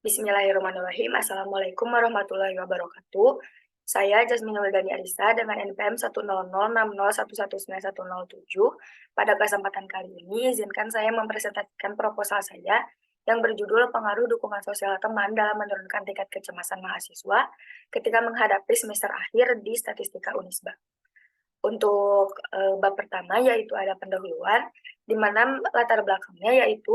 Bismillahirrahmanirrahim. Assalamualaikum warahmatullahi wabarakatuh. Saya Jasmine Wildani Arisa dengan NPM 1006011191007. Pada kesempatan kali ini, izinkan saya mempresentasikan proposal saya yang berjudul Pengaruh Dukungan Sosial Teman dalam Menurunkan Tingkat Kecemasan Mahasiswa ketika menghadapi semester akhir di Statistika Unisba. Untuk bab pertama yaitu ada pendahuluan, di mana latar belakangnya yaitu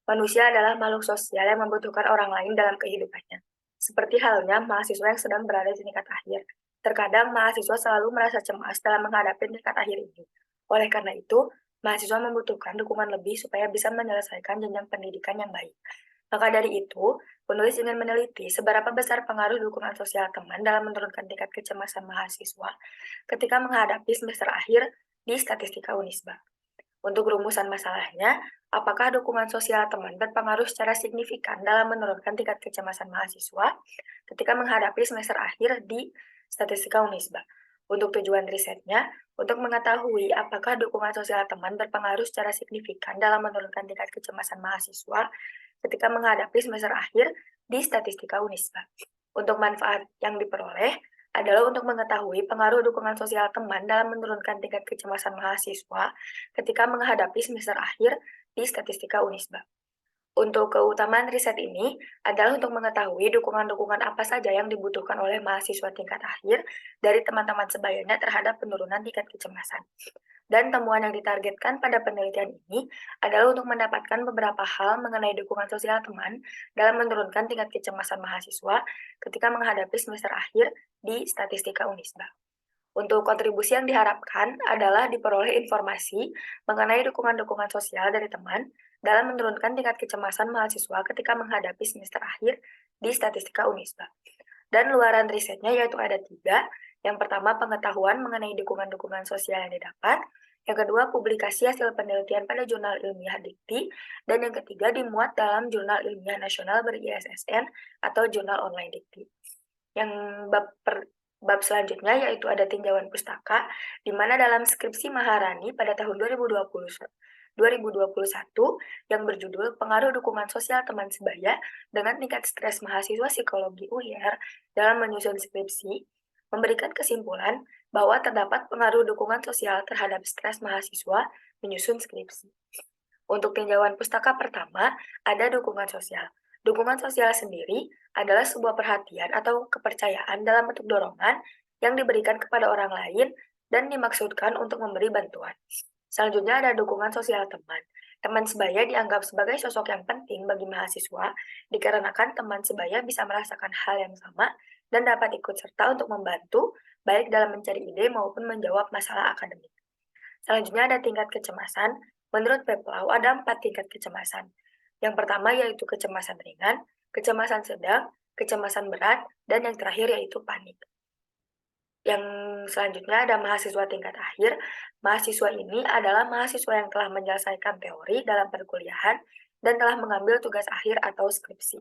manusia adalah makhluk sosial yang membutuhkan orang lain dalam kehidupannya. Seperti halnya mahasiswa yang sedang berada di tingkat akhir. Terkadang mahasiswa selalu merasa cemas dalam menghadapi tingkat akhir ini. Oleh karena itu, mahasiswa membutuhkan dukungan lebih supaya bisa menyelesaikan jenjang pendidikan yang baik. Maka dari itu, penulis ingin meneliti seberapa besar pengaruh dukungan sosial teman dalam menurunkan tingkat kecemasan mahasiswa ketika menghadapi semester akhir di Statistika Unisba. Untuk rumusan masalahnya, apakah dukungan sosial teman berpengaruh secara signifikan dalam menurunkan tingkat kecemasan mahasiswa ketika menghadapi semester akhir di Statistika Unisba? Untuk tujuan risetnya, untuk mengetahui apakah dukungan sosial teman berpengaruh secara signifikan dalam menurunkan tingkat kecemasan mahasiswa ketika menghadapi semester akhir di Statistika Unisba. Untuk manfaat yang diperoleh adalah untuk mengetahui pengaruh dukungan sosial teman dalam menurunkan tingkat kecemasan mahasiswa ketika menghadapi semester akhir di Statistika Unisba. Untuk keutamaan riset ini adalah untuk mengetahui dukungan-dukungan apa saja yang dibutuhkan oleh mahasiswa tingkat akhir dari teman-teman sebayanya terhadap penurunan tingkat kecemasan. Dan temuan yang ditargetkan pada penelitian ini adalah untuk mendapatkan beberapa hal mengenai dukungan sosial teman dalam menurunkan tingkat kecemasan mahasiswa ketika menghadapi semester akhir di Statistika Unisba. Untuk kontribusi yang diharapkan adalah diperoleh informasi mengenai dukungan-dukungan sosial dari teman dalam menurunkan tingkat kecemasan mahasiswa ketika menghadapi semester akhir di Statistika Unisba. Dan luaran risetnya yaitu ada 3. Yang pertama, pengetahuan mengenai dukungan-dukungan sosial yang didapat. Yang kedua, publikasi hasil penelitian pada jurnal ilmiah Dikti. Dan yang ketiga, dimuat dalam jurnal ilmiah nasional ber-ISSN atau jurnal online Dikti. Yang bab selanjutnya yaitu ada tinjauan pustaka, di mana dalam skripsi Maharani pada tahun 2021 yang berjudul Pengaruh Dukungan Sosial Teman Sebaya dengan Tingkat Stres Mahasiswa Psikologi UIR dalam menyusun skripsi, memberikan kesimpulan bahwa terdapat pengaruh dukungan sosial terhadap stres mahasiswa menyusun skripsi. Untuk tinjauan pustaka pertama, ada dukungan sosial. Dukungan sosial sendiri adalah sebuah perhatian atau kepercayaan dalam bentuk dorongan yang diberikan kepada orang lain dan dimaksudkan untuk memberi bantuan. Selanjutnya ada dukungan sosial teman. Teman sebaya dianggap sebagai sosok yang penting bagi mahasiswa dikarenakan teman sebaya bisa merasakan hal yang sama dan dapat ikut serta untuk membantu baik dalam mencari ide maupun menjawab masalah akademik. Selanjutnya ada tingkat kecemasan. Menurut Peplau ada 4 tingkat kecemasan. Yang pertama yaitu kecemasan ringan, kecemasan sedang, kecemasan berat, dan yang terakhir yaitu panik. Yang selanjutnya ada mahasiswa tingkat akhir. Mahasiswa ini adalah mahasiswa yang telah menyelesaikan teori dalam perkuliahan dan telah mengambil tugas akhir atau skripsi.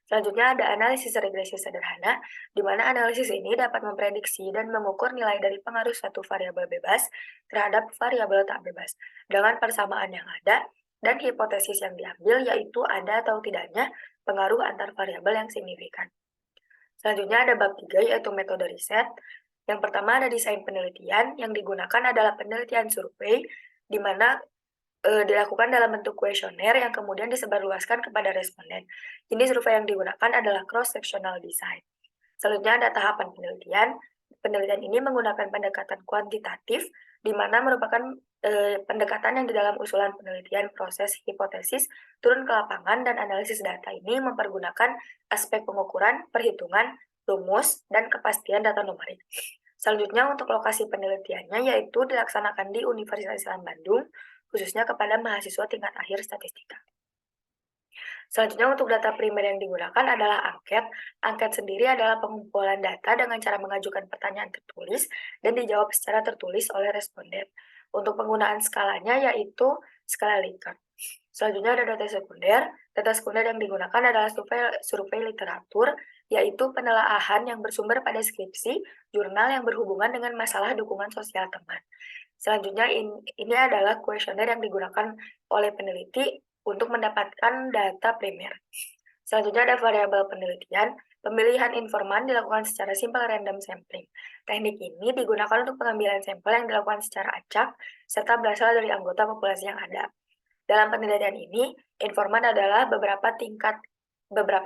Selanjutnya ada analisis regresi sederhana, di mana analisis ini dapat memprediksi dan mengukur nilai dari pengaruh suatu variabel bebas terhadap variabel tak bebas dengan persamaan yang ada dan hipotesis yang diambil yaitu ada atau tidaknya pengaruh antar variabel yang signifikan. Selanjutnya ada bab 3 yaitu metode riset. Yang pertama ada desain penelitian, yang digunakan adalah penelitian survei, di mana dilakukan dalam bentuk kuesioner yang kemudian disebarluaskan kepada responden. Ini survei yang digunakan adalah cross-sectional design. Selanjutnya ada tahapan penelitian. Penelitian ini menggunakan pendekatan kuantitatif, di mana merupakan pendekatan yang di dalam usulan penelitian proses hipotesis, turun ke lapangan, dan analisis data ini mempergunakan aspek pengukuran, perhitungan, rumus, dan kepastian data numerik. Selanjutnya untuk lokasi penelitiannya yaitu dilaksanakan di Universitas Islam Bandung, khususnya kepada mahasiswa tingkat akhir statistika. Selanjutnya untuk data primer yang digunakan adalah angket. Angket sendiri adalah pengumpulan data dengan cara mengajukan pertanyaan tertulis dan dijawab secara tertulis oleh responden. Untuk penggunaan skalanya yaitu skala Likert. Selanjutnya ada data sekunder. Data sekunder yang digunakan adalah survei literatur, yaitu penelaahan yang bersumber pada skripsi, jurnal yang berhubungan dengan masalah dukungan sosial teman. Selanjutnya ini adalah kuesioner yang digunakan oleh peneliti untuk mendapatkan data primer. Selanjutnya ada variabel penelitian. Pemilihan informan dilakukan secara simple random sampling. Teknik ini digunakan untuk pengambilan sampel yang dilakukan secara acak serta berasal dari anggota populasi yang ada. Dalam penelitian ini, informan adalah beberapa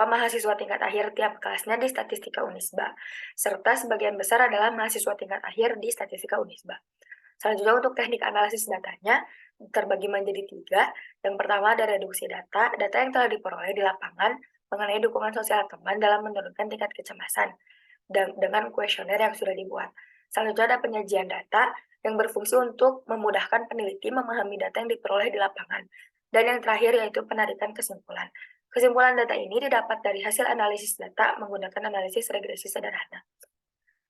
mahasiswa tingkat akhir tiap kelasnya di Statistika Unisba, serta sebagian besar adalah mahasiswa tingkat akhir di Statistika Unisba. Selanjutnya untuk teknik analisis datanya terbagi menjadi 3. Yang pertama ada reduksi data yang telah diperoleh di lapangan mengenai dukungan sosial teman dalam menurunkan tingkat kecemasan dan dengan kuesioner yang sudah dibuat. Selanjutnya ada penyajian data yang berfungsi untuk memudahkan peneliti memahami data yang diperoleh di lapangan. Dan yang terakhir yaitu penarikan kesimpulan. Kesimpulan data ini didapat dari hasil analisis data menggunakan analisis regresi sederhana.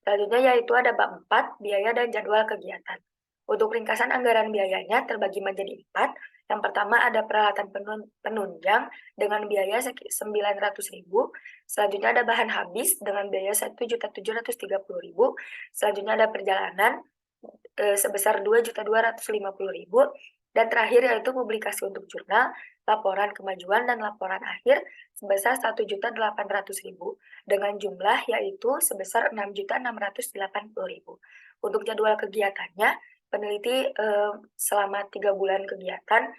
Selanjutnya yaitu ada bab 4, biaya dan jadwal kegiatan. Untuk ringkasan anggaran biayanya terbagi menjadi 4. Yang pertama ada peralatan penunjang dengan biaya 900.000. Selanjutnya ada bahan habis dengan biaya 1.730.000. Selanjutnya ada perjalanan sebesar 2.250.000. Dan terakhir yaitu publikasi untuk jurnal, laporan kemajuan dan laporan akhir sebesar 1.800.000 dengan jumlah yaitu sebesar 6.680.000. Untuk jadwal kegiatannya, peneliti selama 3 bulan kegiatan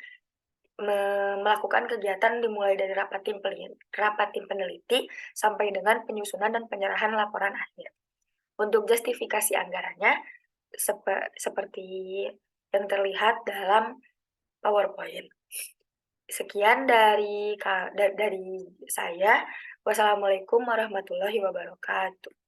melakukan kegiatan dimulai dari rapat tim peneliti sampai dengan penyusunan dan penyerahan laporan akhir. Untuk justifikasi anggarannya seperti yang terlihat dalam PowerPoint. Sekian dari saya. Wassalamualaikum warahmatullahi wabarakatuh.